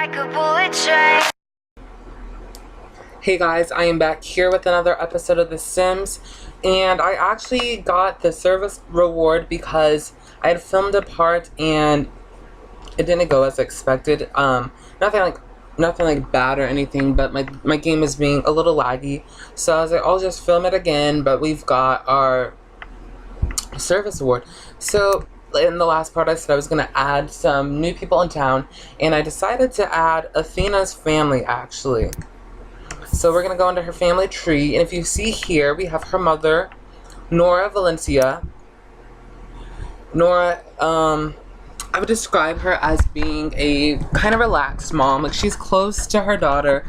like a bullet train. Hey guys, I am back here with another episode of The Sims, and I actually got the service reward because I had filmed a part and it didn't go as expected. Nothing like bad or anything, but my game is being a little laggy, so I was like, I'll just film it again. But we've got our service award. So in the last part I said I was going to add some new people in town, and I decided to add Athena's family actually. So we're going to go into her family tree, and if you see here, we have her mother, Nora Valencia. Nora, I would describe her as being a kind of relaxed mom. Like, she's close to her daughter,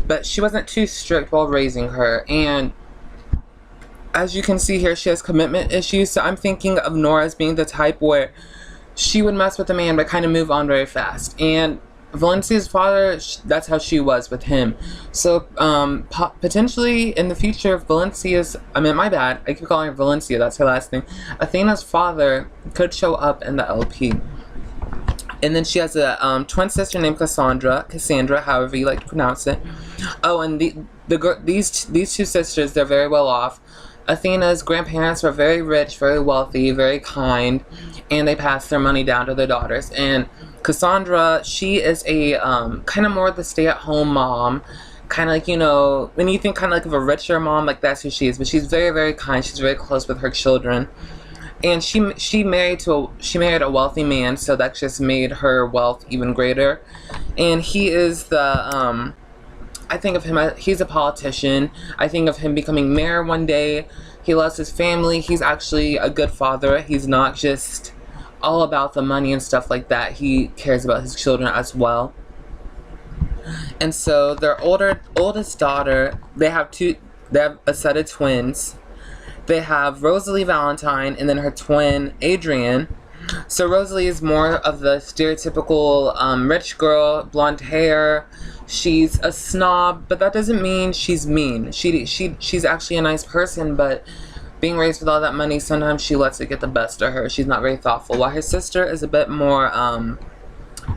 but she wasn't too strict while raising her. And as you can see here, she has commitment issues, so I'm thinking of Nora as being the type where she would mess with a man but kind of move on very fast. And Valencia's father, that's how she was with him. So potentially in the future, Valencia's, my bad, I keep calling her Valencia, that's her last name. Athena's father could show up in the LP. And then she has a twin sister named Cassandra, however you like to pronounce it. Oh, and these two sisters, they're very well off. Athena's grandparents were very rich, very wealthy, very kind, and they passed their money down to their daughters. And Cassandra, she is a kind of more of the stay-at-home mom, kind of like, you know, when you think kind of like of a richer mom, like that's who she is. But she's very, very kind. She's very close with her children, and she married a wealthy man, so that just made her wealth even greater. And he is the I think of him as, he's a politician. I think of him becoming mayor one day. He loves his family. He's actually a good father. He's not just all about the money and stuff like that. He cares about his children as well. And so their oldest daughter, they have a set of twins. They have Rosalie Valentine and then her twin Adrian. So Rosalie is more of the stereotypical rich girl, blonde hair. She's a snob, but that doesn't mean she's mean. She's actually a nice person, but being raised with all that money, sometimes she lets it get the best of her. She's not very thoughtful. While her sister is a bit more,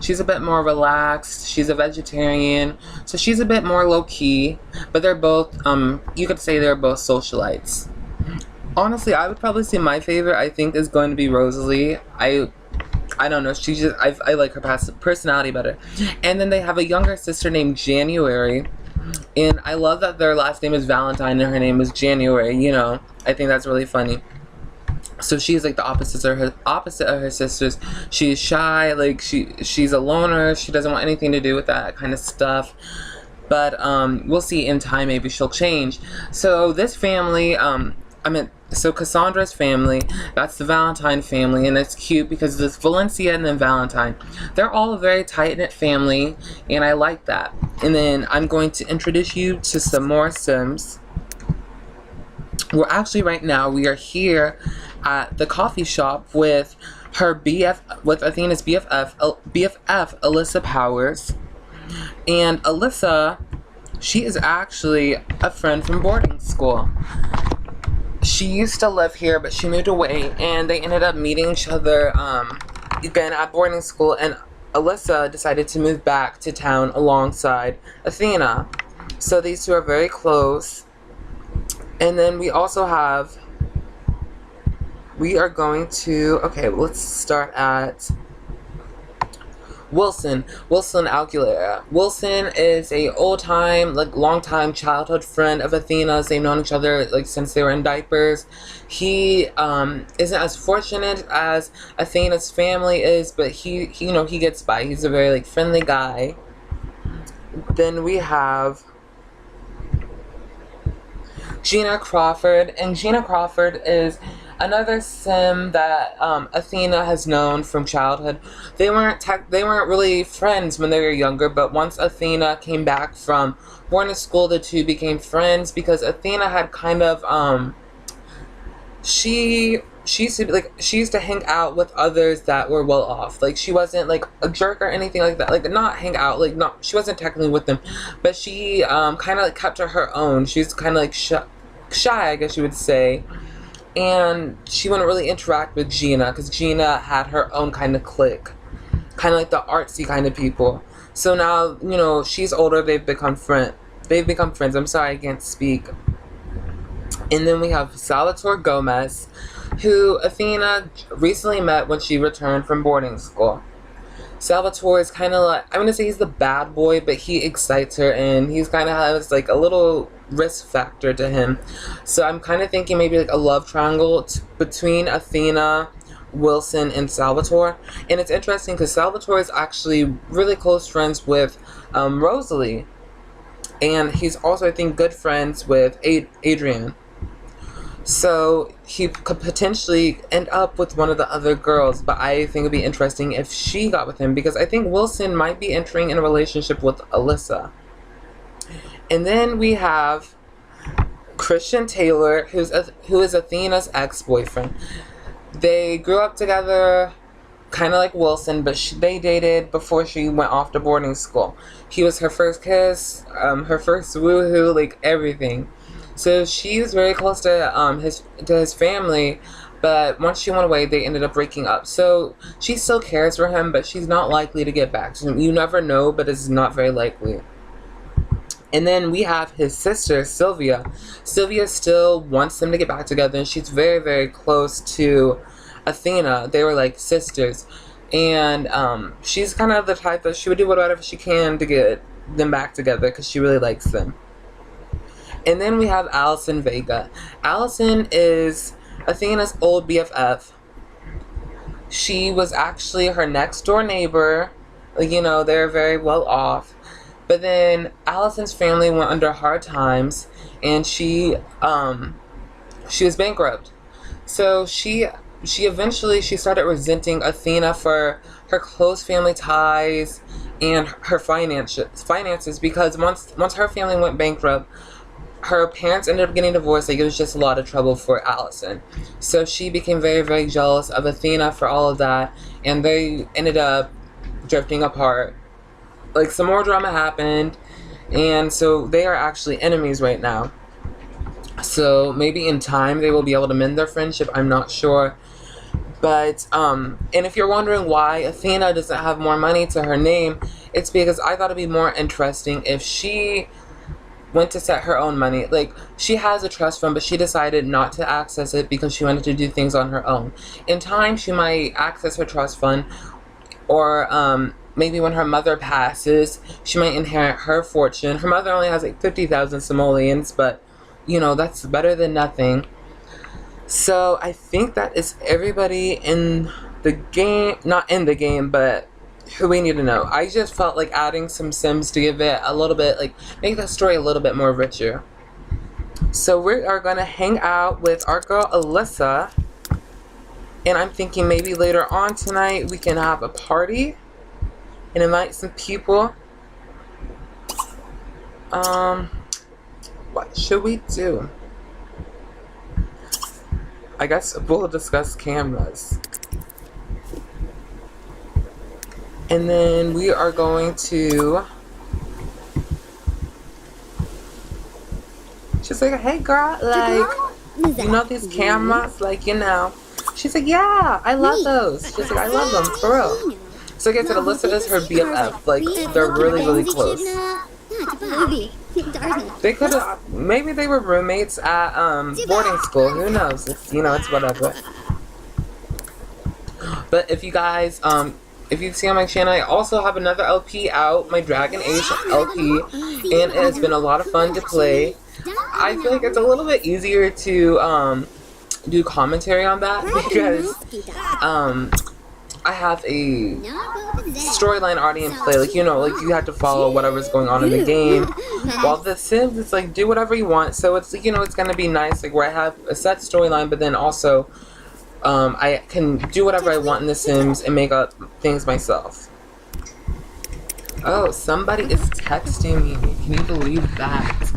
she's a bit more relaxed. She's a vegetarian, so she's a bit more low-key. But they're both, you could say they're both socialites. Honestly, I would probably say my favorite, I think, is going to be Rosalie. I don't know, she just, I like her personality better. And then they have a younger sister named January. And I love that their last name is Valentine and her name is January, you know. I think that's really funny. So she's like the opposite of her sisters. She's shy, like she's a loner. She doesn't want anything to do with that kind of stuff. But we'll see in time, maybe she'll change. So this family, so Cassandra's family, that's the Valentine family, and it's cute because it's Valencia and then Valentine. They're all a very tight-knit family, and I like that. And then I'm going to introduce you to some more Sims. Well, actually, right now, we are here at the coffee shop with her with Athena's BFF, Alyssa Powers. And Alyssa, she is actually a friend from boarding school. She used to live here, but she moved away, and they ended up meeting each other again at boarding school, and Alyssa decided to move back to town alongside Athena. So these two are very close. And then we also have, okay, let's start at Wilson Aguilera. Wilson is a long-time childhood friend of Athena's. They've known each other since they were in diapers. He isn't as fortunate as Athena's family is, but he gets by. He's a very friendly guy. Then we have Gina Crawford, and Gina Crawford is another Sim that Athena has known from childhood. They weren't really friends when they were younger, but once Athena came back from boarding school, the two became friends because Athena had kind of she used to hang out with others that were well off. She wasn't a jerk or anything like that. Not hang out, she wasn't technically with them, but she kind of kept to her own. She's kind of shy, I guess you would say. And she wouldn't really interact with Gina because Gina had her own kind of clique. kind of like the artsy kind of people. So now, you know, she's older. They've become friends. I'm sorry, I can't speak. And then we have Salvatore Gomez, who Athena recently met when she returned from boarding school. Salvatore is kind of like, I'm going to say he's the bad boy, but he excites her, and he's kind of has like a little risk factor to him. So I'm kind of thinking maybe like a love triangle between Athena, Wilson, and Salvatore. And it's interesting because Salvatore is actually really close friends with Rosalie. And he's also, I think, good friends with Adrian. So he could potentially end up with one of the other girls, but I think it'd be interesting if she got with him, because I think Wilson might be entering in a relationship with Alyssa. And then we have Christian Taylor, who is Athena's ex-boyfriend. They grew up together, kind of like Wilson, but they dated before she went off to boarding school. He was her first kiss, her first woohoo, like everything. So she was very close to his family, but once she went away, they ended up breaking up. So she still cares for him, but she's not likely to get back to him. You never know, but it's not very likely. And then we have his sister, Sylvia. Sylvia still wants them to get back together, and she's very, very close to Athena. They were like sisters. And she's kind of the type that she would do whatever she can to get them back together because she really likes them. And then we have Allison Vega. Allison is Athena's old BFF. She was actually her next door neighbor. You know, they're very well off. But then Allison's family went under hard times, and she was bankrupt. So she eventually started resenting Athena for her close family ties and her finances, because once her family went bankrupt, her parents ended up getting divorced. Like, it was just a lot of trouble for Allison. So she became very, very jealous of Athena for all of that, and they ended up drifting apart. Like, some more drama happened, and so they are actually enemies right now. So maybe in time they will be able to mend their friendship. I'm not sure. But, and if you're wondering why Athena doesn't have more money to her name, it's because I thought it'd be more interesting if she went to set her own money. Like, she has a trust fund, but she decided not to access it because she wanted to do things on her own. In time, she might access her trust fund, or maybe when her mother passes, she might inherit her fortune. Her mother only has like 50,000 simoleons, but, you know, that's better than nothing. So I think that is everybody in the game, not in the game, but who we need to know. I just felt like adding some Sims to give it a little bit, like, make the story a little bit more richer. So we are going to hang out with our girl Alyssa, and I'm thinking maybe later on tonight we can have a party and invite some people. What should we do? I guess we'll discuss cameras. And then we are going to... She's like, hey girl, like, you know these cameras? Like, you know. She's like, yeah, I love those. She's like, I love them, for real. So I guess that Alyssa is her BFF. Like, they're really, really close. They could have, maybe they were roommates at boarding school. Who knows? It's, you know, it's whatever. But if you guys, if you see on my channel, I also have another LP out, my Dragon Age LP, and it has been a lot of fun to play. I feel like it's a little bit easier to do commentary on that because I have a storyline already in play. Like, you know, like you have to follow whatever's going on in the game. While The Sims, it's like do whatever you want. So it's, you know, it's gonna be nice, like where I have a set storyline, but then also I can do whatever I want in The Sims and make up things myself. Oh, somebody is texting me. Can you believe that?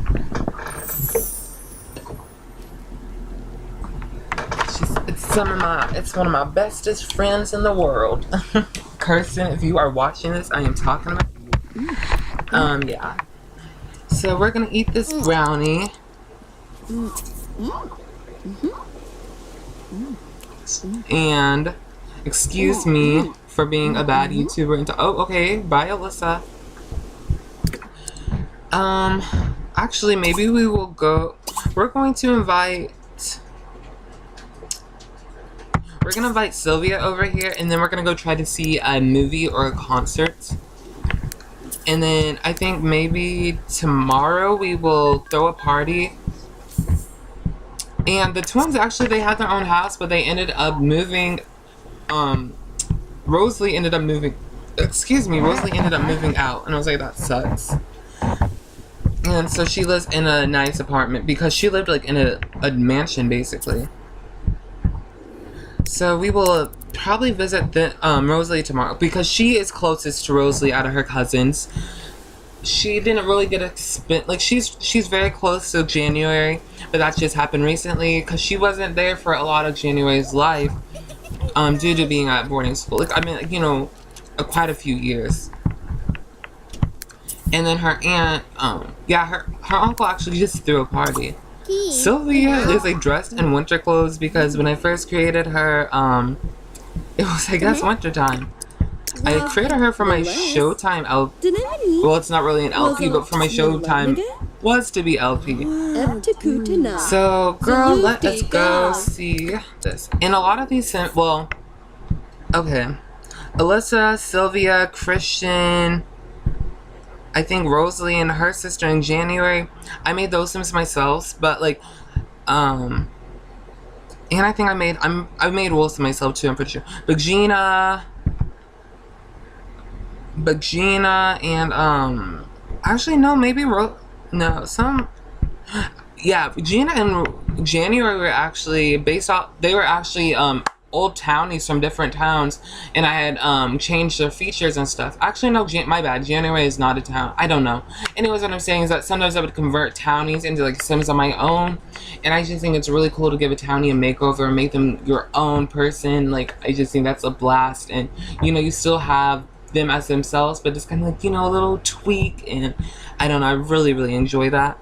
It's one of my bestest friends in the world. Kirsten, if you are watching this, I am talking about you. Yeah. So we're gonna eat this brownie. And Excuse me for being a bad YouTuber. Oh, okay. Bye, Alyssa. Actually, maybe we will go. We're going to invite. We're gonna invite Sylvia over here, and then we're gonna go try to see a movie or a concert. And then I think maybe tomorrow we will throw a party. And the twins, actually, they had their own house, but they ended up moving. Rosalie ended up moving. Excuse me, Rosalie ended up moving out, and I was like, that sucks. And so she lives in a nice apartment because she lived like in a mansion, basically. So we will probably visit the Rosalie tomorrow because she is closest to Rosalie out of her cousins. She didn't really get a like she's very close to January, but that just happened recently because she wasn't there for a lot of January's life due to being at boarding school. Like, I mean, you know, quite a few years. And then her aunt, yeah, her uncle actually just threw a party. Sylvia is like dressed in winter clothes because when I first created her, it was, I guess, winter time. I created her for my Showtime LP. Well, it's not really an LP, but for my Showtime was to be LP. So, girl, let us go see this. And a lot of these, well, okay. Alyssa, Sylvia, Christian, I think Rosalie and her sister in January. I made those Sims myself, but like, and I think I made Wilson myself too, I'm pretty sure. But Gina and actually no, maybe yeah, Gina and January were actually based off. They were actually old townies from different towns, and I had changed their features and stuff. Actually, no, my bad. January is not a town. I don't know. Anyways, what I'm saying is that sometimes I would convert townies into like Sims on my own, and I just think it's really cool to give a townie a makeover and make them your own person. Like, I just think that's a blast, and you know, you still have them as themselves, but it's kind of like, you know, a little tweak, and I don't know. I really, really enjoy that.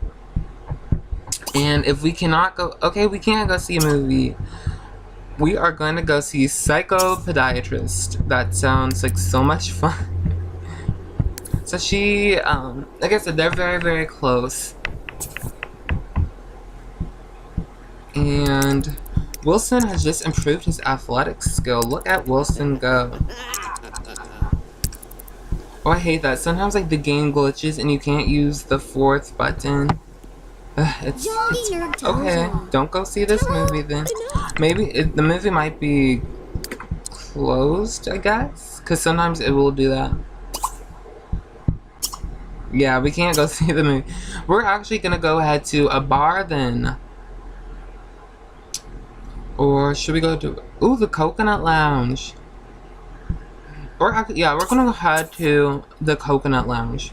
And if we cannot go, okay, we can't go see a movie. We are going to go see Psycho Podiatrist. That sounds like so much fun. So she, like I said, they're very, very close. And Wilson has just improved his athletics skill. Look at Wilson go. Oh, I hate that. Sometimes, like, the game glitches and you can't use the fourth button. It's okay. Don't go see this movie then. Maybe the movie might be closed, I guess, because sometimes it will do that. Yeah, we can't go see the movie. We're actually gonna go ahead to a bar then, or should we go to the Coconut Lounge? Or yeah, we're gonna go ahead to the Coconut Lounge.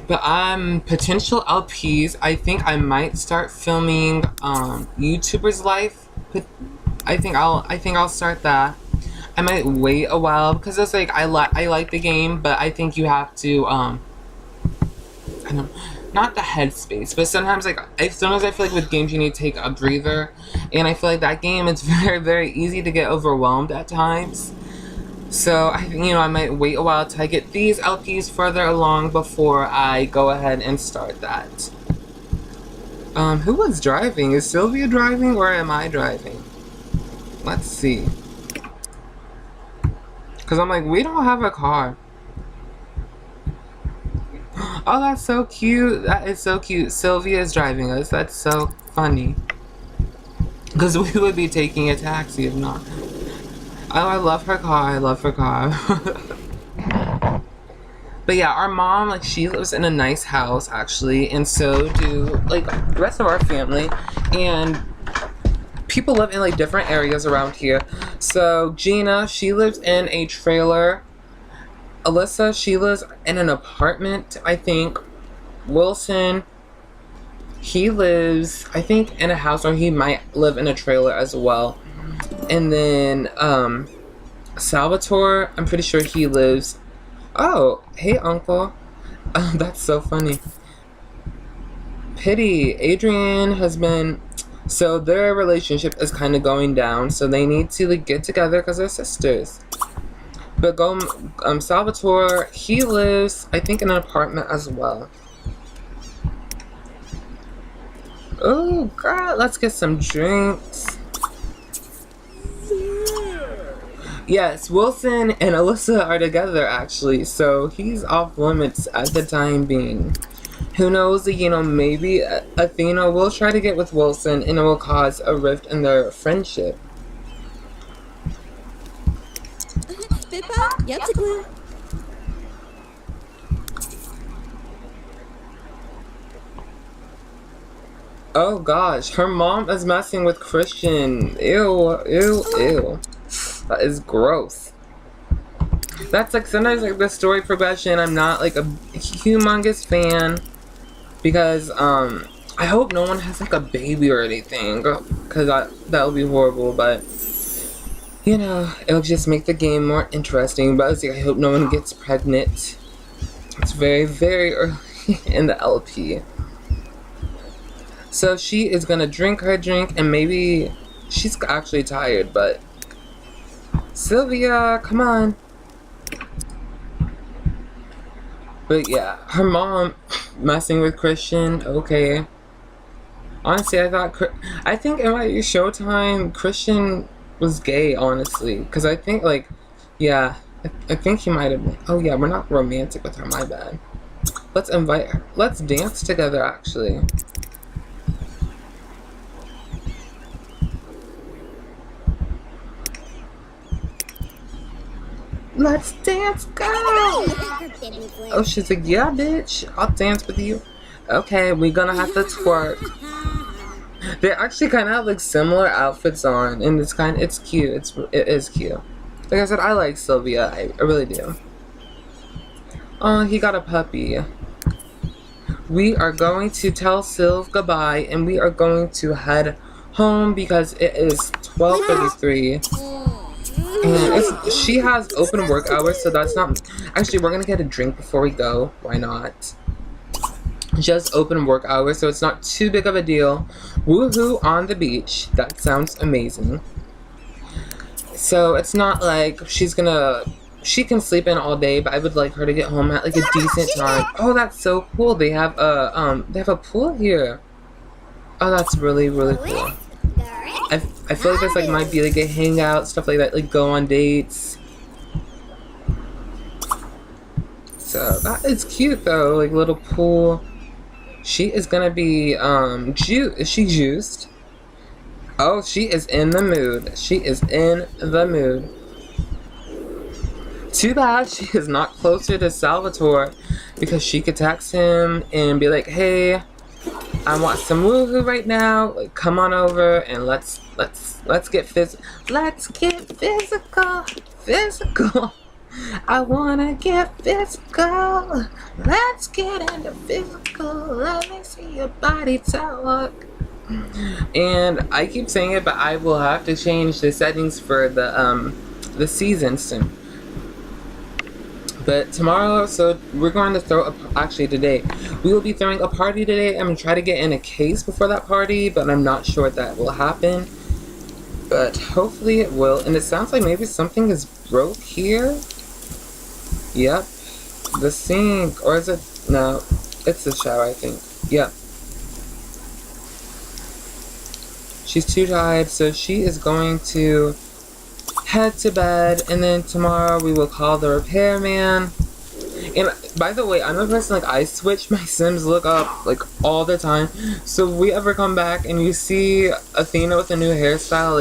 But potential LPs. I think I might start filming YouTuber's life. I think I'll start that. I might wait a while because it's like I like the game, but I think you have to I don't, not the headspace, but sometimes like sometimes I feel like with games you need to take a breather, and I feel like that game it's very, very easy to get overwhelmed at times. So I think, you know, I might wait a while till I get these LPs further along before I go ahead and start that. Who was driving? Is Sylvia driving or am I driving? Let's see. Cause I'm like, we don't have a car. Oh, that's so cute. That is so cute. Sylvia is driving us. That's so funny. Cause we would be taking a taxi if not. Oh, I love her car. I love her car. But yeah, our mom, like, she lives in a nice house, actually. And so do, like, the rest of our family. And people live in, like, different areas around here. So Gina, she lives in a trailer. Alyssa, she lives in an apartment, I think. Wilson, he lives, I think, in a house, or he might live in a trailer as well. And then Salvatore, I'm pretty sure he lives. Oh, hey uncle. That's so funny. pity. Adrian has been, so their relationship is kind of going down, so they need to like get together because they're sisters. But Salvatore, he lives, I think, in an apartment as well. Oh God, let's get some drinks. Yes, Wilson and Alyssa are together actually, so he's off limits at the time being. Who knows, you know, maybe Athena will try to get with Wilson and it will cause a rift in their friendship. Oh gosh, her mom is messing with Christian. Ew, ew, ew. That is gross. That's like sometimes like the story progression, I'm not like a humongous fan because I hope no one has like a baby or anything because that would be horrible, but you know, it'll just make the game more interesting. But I hope no one gets pregnant. It's very, very early in the LP. So she is gonna drink her drink and maybe she's actually tired, but Sylvia, come on. But yeah, her mom messing with Christian, okay. Honestly, I think in my Showtime, Christian was gay, honestly. Because I think, like, yeah, I think he might have been. Oh yeah, we're not romantic with her, my bad. Let's invite her. Let's dance together, actually. Let's dance, go! Oh, she's like, yeah, bitch, I'll dance with you. Okay, we're gonna have to twerk. They actually kind of have like similar outfits on, and it's cute. It is cute. Like I said, I like Sylvia. I really do. Oh, he got a puppy. We are going to tell Sylv goodbye, and we are going to head home because it is 12:33. And she has open work hours, so that's not... Actually, we're gonna get a drink before we go. Why not? Just open work hours, so it's not too big of a deal. Woohoo on the beach. That sounds amazing. So it's not like she's gonna... She can sleep in all day, but I would like her to get home at like a decent time. Oh, that's so cool. They have a pool here. Oh, that's really, really cool. I feel like this like might be like a hangout, stuff like that, like go on dates. So that is cute though, like little pool. She is gonna be is she juiced? Oh, she is in the mood. She is in the mood. Too bad she is not closer to Salvatore because she could text him and be like, hey, I want some woohoo right now. Like, come on over and let's get physical. Let's get physical. I wanna get physical. Let's get into physical. Let me see your body talk. And I keep saying it, but I will have to change the settings for the season soon. But tomorrow, so we're going to throw actually today, we will be throwing a party today. I'm going to try to get in a case before that party, but I'm not sure if that will happen. But hopefully it will. And it sounds like maybe something is broke here. Yep. The sink. Or is it? No. It's the shower, I think. Yep. She's too tired, so she is going to head to bed, and then tomorrow we will call the repairman. And by the way, I'm a person, like, I switch my Sims look up like all the time, so if we ever come back and you see Athena with a new hairstyle,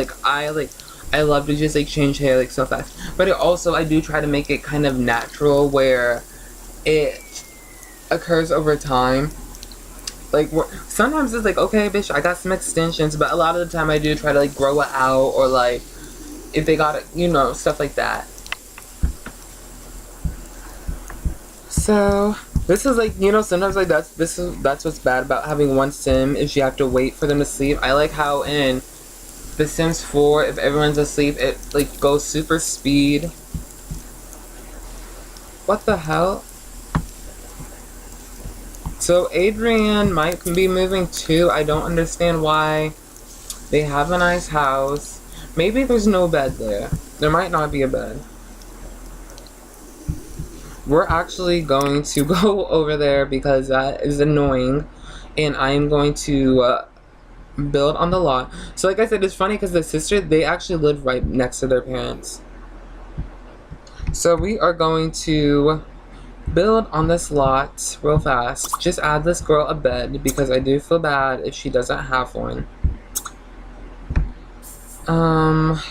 I love to just like change hair like so fast. But I do try to make it kind of natural where it occurs over time. Like, sometimes it's like, okay bitch, I got some extensions, but a lot of the time I do try to like grow it out, or like if they got it, you know, stuff like that. So this is like, you know, sometimes like that's what's bad about having one sim, is you have to wait for them to sleep. I like how in The Sims 4, if everyone's asleep, it like goes super speed. What the hell? So Adrian might be moving too. I don't understand why. They have a nice house. Maybe there's no bed there. There might not be a bed. We're actually going to go over there because that is annoying. And I'm going to build on the lot. So like I said, it's funny because the sister, they actually live right next to their parents. So we are going to build on this lot real fast. Just add this girl a bed because I do feel bad if she doesn't have one. I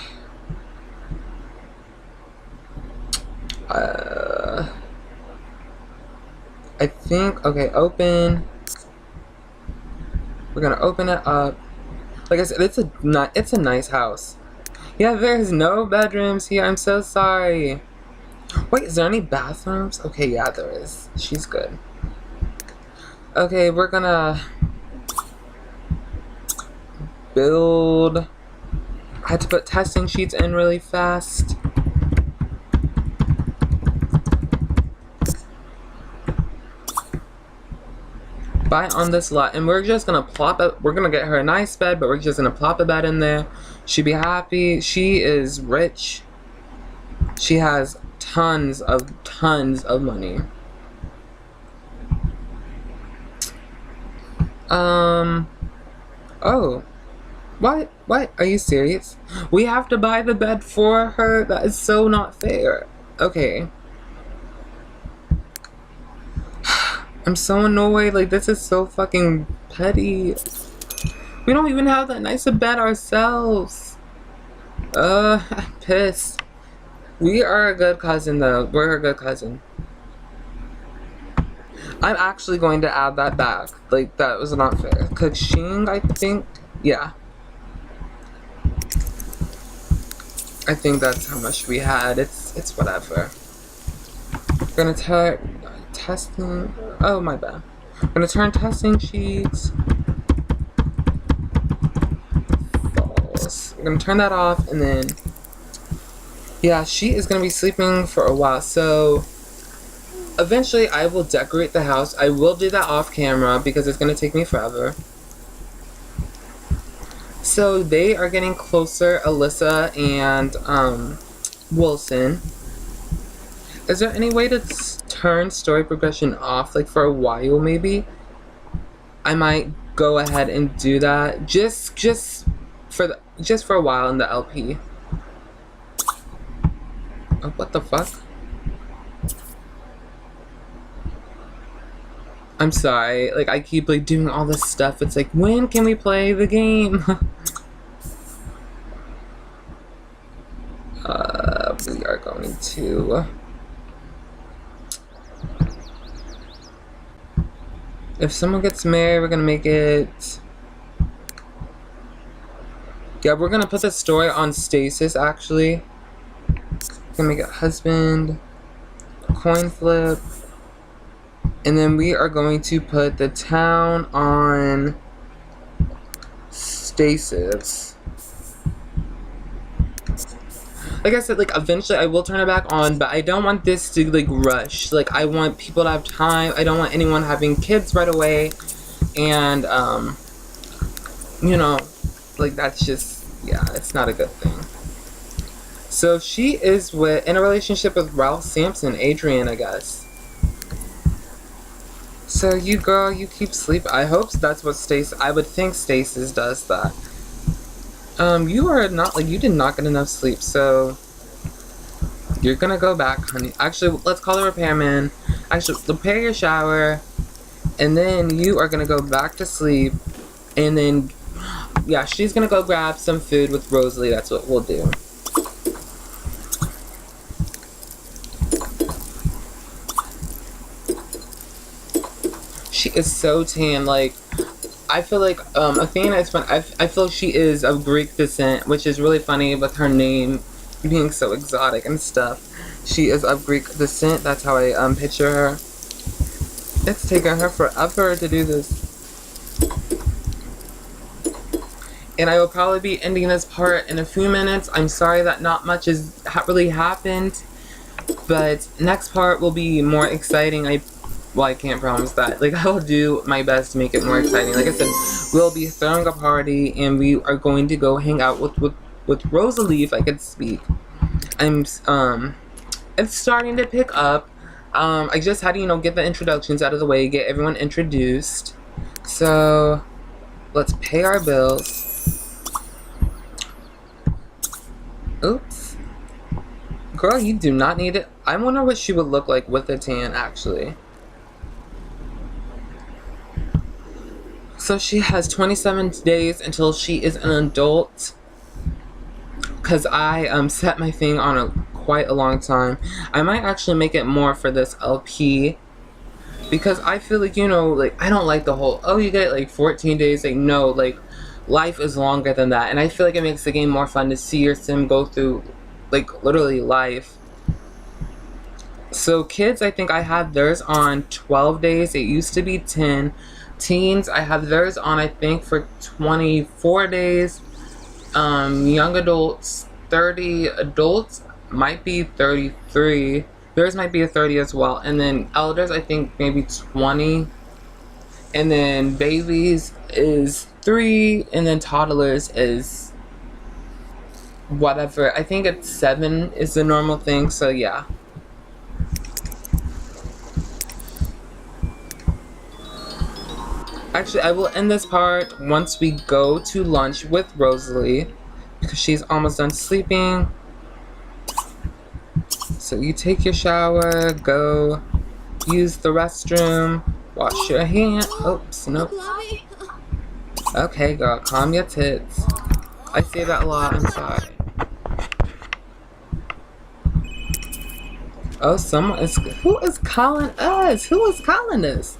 think, okay, open. We're gonna open it up. Like I said, it's a nice house. Yeah, there's no bedrooms here. I'm so sorry. Wait, is there any bathrooms? Okay, yeah, there is. She's good. Okay, we're gonna build. I had to put testing sheets in really fast. Buy on this lot, and we're just gonna plop it. We're gonna get her a nice bed, but we're just gonna plop a bed in there. She'd be happy. She is rich. She has tons of money. Oh, what? Are you serious? We have to buy the bed for her? That is so not fair. Okay. I'm so annoyed. Like, this is so fucking petty. We don't even have that nice a bed ourselves. I'm pissed. We are a good cousin, though. We're a good cousin. I'm actually going to add that back. Like, that was not fair. Kaching, I think. Yeah. I think that's how much we had. It's whatever. We're gonna testing. Oh, my bad. I'm gonna turn testing sheets. False. I'm gonna turn that off, and then yeah, she is gonna be sleeping for a while. So eventually, I will decorate the house. I will do that off camera because it's gonna take me forever. So they are getting closer, Alyssa and Wilson. Is there any way to turn story progression off, like for a while maybe? I might go ahead and do that just for a while in the LP. Oh, what the fuck? I'm sorry, like I keep like doing all this stuff. It's like, when can we play the game? We are going to. If someone gets married, we're gonna make it. Yeah, we're gonna put the story on stasis actually. We're gonna make it husband, coin flip, and then we are going to put the town on stasis. Like I said, like eventually I will turn it back on, but I don't want this to like rush. Like I want people to have time. I don't want anyone having kids right away, and you know, like that's just, yeah, it's not a good thing. So she is in a relationship with Ralph Sampson, Adrian, I guess. So you girl, you keep sleeping. I hope that's what Stasis. I would think Stasis does that. You are not, like, you did not get enough sleep, so you're gonna go back, honey. Actually, let's call the repairman. Actually, prepare your shower, and then you are gonna go back to sleep, and then, yeah, she's gonna go grab some food with Rosalie. That's what we'll do. She is so tan, like, I feel like Athena is fun. I feel she is of Greek descent, which is really funny with her name being so exotic and stuff. She is of Greek descent. That's how I picture her. It's taken her forever to do this. And I will probably be ending this part in a few minutes. I'm sorry that not much has really happened, but next part will be more exciting. Well, I can't promise that. Like, I will do my best to make it more exciting. Like I said, we'll be throwing a party, and we are going to go hang out with Rosalie, if I could speak. It's starting to pick up. I just had to, get the introductions out of the way, get everyone introduced. So, let's pay our bills. Oops. Girl, you do not need it. I wonder what she would look like with a tan, actually. So she has 27 days until she is an adult. Because I set my thing on quite a long time. I might actually make it more for this LP. Because I feel like, I don't like the whole, oh, you get like 14 days. Like, no, like, life is longer than that. And I feel like it makes the game more fun to see your sim go through, like, literally life. So kids, I think I have theirs on 12 days. It used to be 10. Teens, I have theirs on, I think, for 24 days. Young adults, 30. Adults might be 33. Theirs might be a 30 as well. And then elders, I think, maybe 20. And then babies is 3. And then toddlers is whatever. I think it's 7 is the normal thing. So, yeah. Actually, I will end this part once we go to lunch with Rosalie, because she's almost done sleeping. So you take your shower, go use the restroom, wash your hands. Oops, nope. Okay, girl, calm your tits. I say that a lot, I'm sorry. Oh, who is calling us? Who is calling us?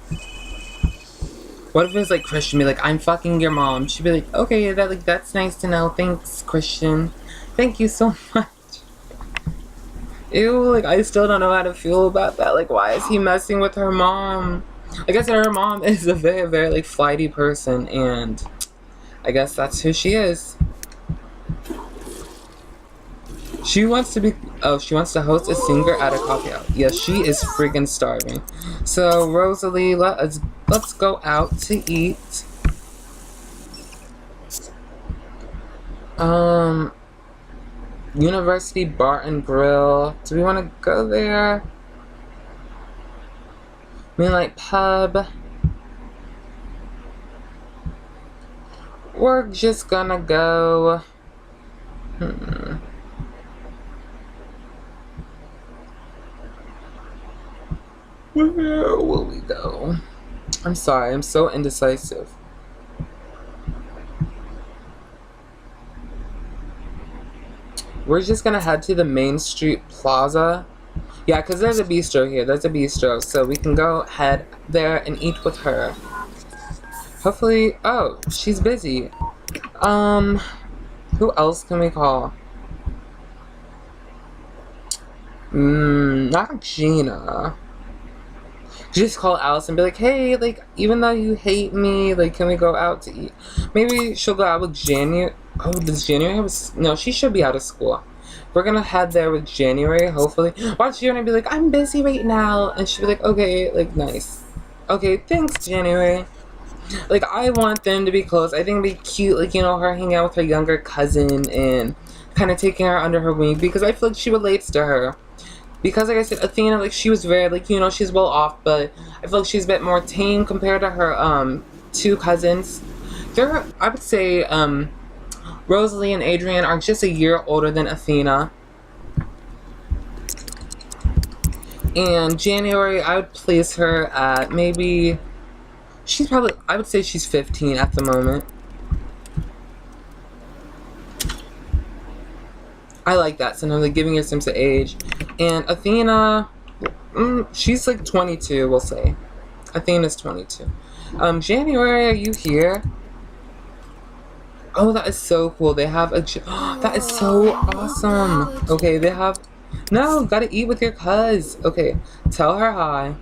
What if it's like Christian be like, I'm fucking your mom? She'd be like, okay, that's nice to know. Thanks, Christian. Thank you so much. Ew, like, I still don't know how to feel about that. Like, why is he messing with her mom? Like I said, her mom is a very, very, like, flighty person, and I guess that's who she is. She wants to host a singer at a coffee house. Yes, she is freaking starving. So, Rosalie, let's go out to eat. University Bar and Grill. Do we want to go there? Moonlight Pub. We're just gonna go. Where will we go? I'm sorry, I'm so indecisive. We're just gonna head to the Main Street Plaza. Yeah, because there's a bistro here. There's a bistro. So we can go head there and eat with her. Hopefully. Oh, she's busy. Who else can we call? Not Gina. Just call Alice and be like, hey, like, even though you hate me, like, can we go out to eat? Maybe she'll go out with January. Oh, does January have no, she should be out of school. We're gonna head there with January, hopefully. Watch January be like, I'm busy right now. And she'll be like, okay, like, nice. Okay, thanks, January. Like, I want them to be close. I think it'd be cute, like, her hanging out with her younger cousin and kind of taking her under her wing, because I feel like she relates to her. Because, like I said, Athena, like, she was very, like, she's well off, but I feel like she's a bit more tame compared to her, 2 cousins. I would say, Rosalie and Adrian are just a year older than Athena. And January, I would place her at maybe, I would say she's 15 at the moment. I like that, so I'm like giving her sense of age. And Athena, she's like 22, we'll say. Athena's 22. January, are you here? Oh, that is so cool. They have a... that is so awesome. Okay, they have... No, gotta eat with your cuz. Okay, tell her hi.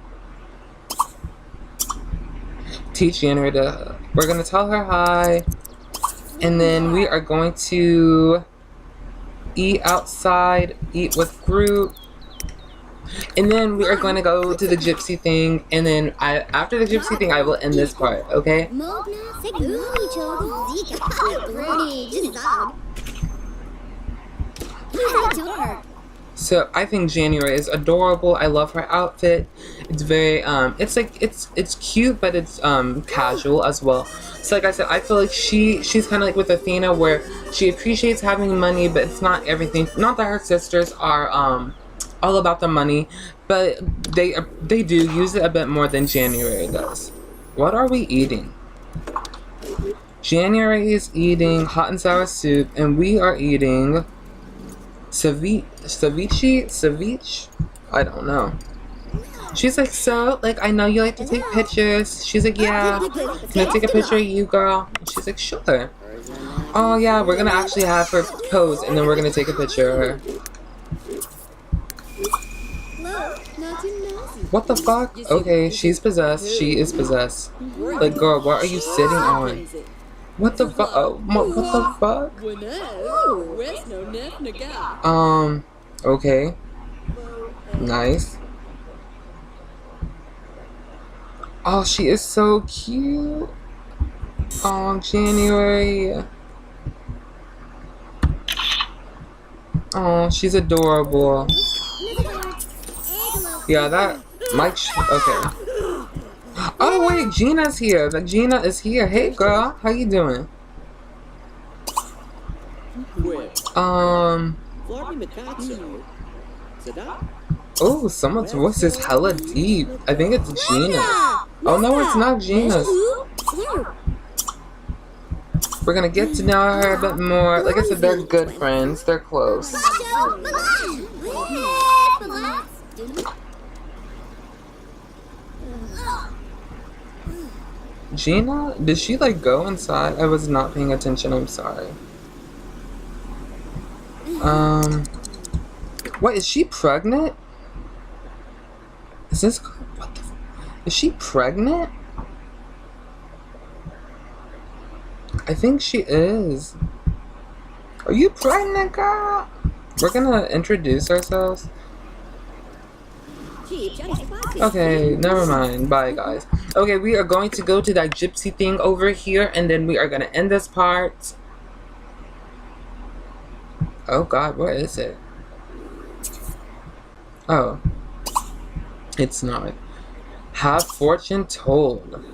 Teach January to... We're gonna tell her hi. And then we are going to eat outside, eat with group. And then we are going to go to the gypsy thing, and then after the gypsy thing, I will end this part, okay? So I think January is adorable. I love her outfit. It's very it's like it's cute, but it's casual as well. So like I said, I feel like she's kind of like with Athena, where she appreciates having money, but it's not everything. Not that her sisters are all about the money, but they do use it a bit more than January does. What are we eating? January is eating hot and sour soup, and we are eating ceviche? I don't know. She's like, so, like, I know you like to take pictures. She's like, yeah. Can I take a picture of you, girl? And she's like, sure. Oh, yeah, we're gonna actually have her pose, and then we're gonna take a picture of her. What the fuck? Okay, she's possessed. She is possessed. Like, girl, what are you sitting on? What the fuck? Oh, what the fuck? Okay. Nice. Oh, she is so cute. Oh, January. Oh, she's adorable. Yeah, that Mike. Okay. Oh wait, Gina's here. The Gina is here. Hey girl, how you doing? Oh, someone's voice is hella deep. I think it's Gina. Oh no, it's not Gina's. We're gonna get to know her a bit more. Like I said, they're good friends. They're close. Gina? Did she like go inside? I was not paying attention, I'm sorry. What, is she pregnant? Is this, what the, is she pregnant? I think she is. Are you pregnant, girl? We're gonna introduce ourselves. Okay, never mind. Bye, guys. Okay, we are going to go to that gypsy thing over here, and then we are going to end this part. Oh, God, where is it? Oh. It's not. Have fortune told.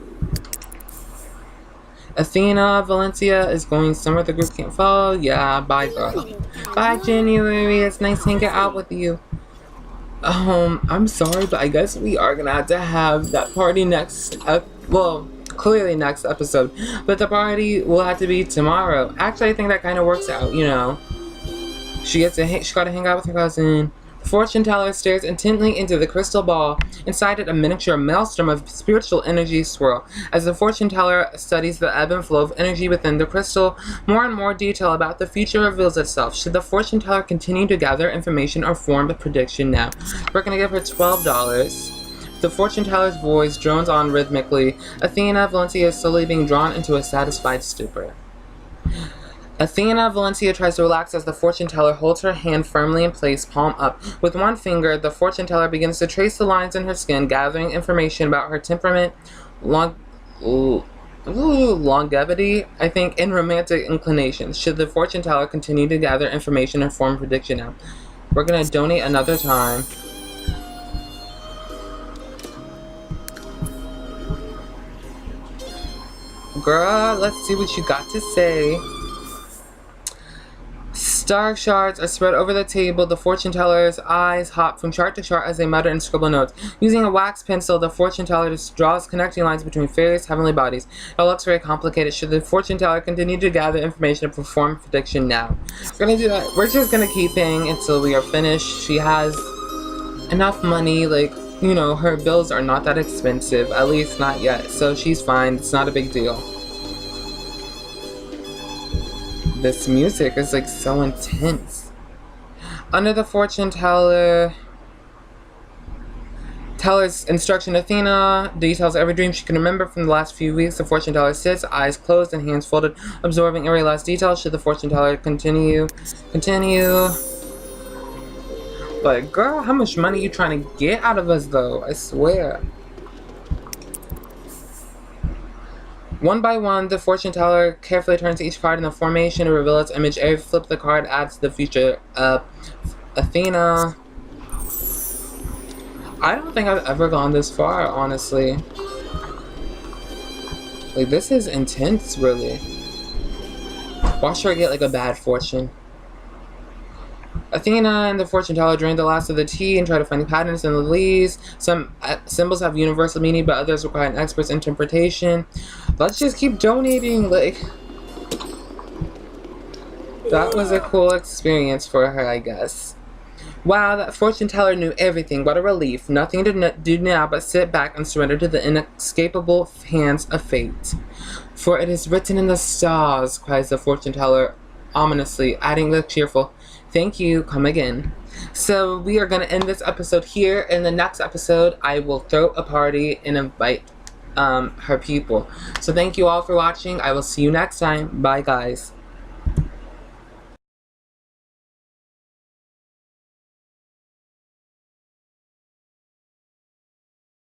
Athena Valencia is going somewhere the group can't follow. Yeah, bye, girl. Bye, January. It's nice hanging out with you. I'm sorry, but I guess we are gonna have to have that party next, well, clearly next episode, but the party will have to be tomorrow. Actually, I think that kind of works out, you know. She got to hang out with her cousin. The fortune teller stares intently into the crystal ball. Inside it, a miniature maelstrom of spiritual energy swirl. As the fortune teller studies the ebb and flow of energy within the crystal, more and more detail about the future reveals itself. Should the fortune teller continue to gather information or form a prediction now? We're gonna give her $12. The fortune teller's voice drones on rhythmically. Athena Valencia is slowly being drawn into a satisfied stupor. Athena Valencia tries to relax as the fortune teller holds her hand firmly in place, palm up. With one finger, the fortune teller begins to trace the lines in her skin, gathering information about her temperament, longevity, I think, and romantic inclinations. Should the fortune teller continue to gather information and form a prediction now? We're going to donate another time. Girl, let's see what you got to say. Star shards are spread over the table. The fortune teller's eyes hop from chart to chart as they mutter and scribble notes. Using a wax pencil, the fortune teller just draws connecting lines between various heavenly bodies. It all looks very complicated. Should the fortune teller continue to gather information and perform a prediction now? We're gonna do that. We're just gonna keep paying until we are finished. She has enough money, like, you know, her bills are not that expensive, at least not yet. So she's fine. It's not a big deal. This music is like so intense. Under the fortune teller's instruction, Athena details every dream she can remember from the last few weeks. The fortune teller sits, eyes closed and hands folded, absorbing every last detail. Should the fortune teller continue? Like, girl, how much money you trying to get out of us, though? I swear. One by one, the fortune teller carefully turns each card in the formation to reveal its image. Every flip the card adds to the future of Athena. I don't think I've ever gone this far, honestly. Like, this is intense, really. Watch her get, like, a bad fortune. Athena and the fortune teller drink the last of the tea and try to find patterns in the leaves. Some symbols have universal meaning, but others require an expert's interpretation. Let's just keep donating. Like, that was a cool experience for her, I guess. Wow, that fortune teller knew everything. What a relief. Nothing to do now but sit back and surrender to the inescapable hands of fate. For it is written in the stars, cries the fortune teller ominously, adding the cheerful, "Thank you, come again." So we are going to end this episode here. In the next episode, I will throw a party and invite her people. So thank you all for watching. I will see you next time. Bye, guys.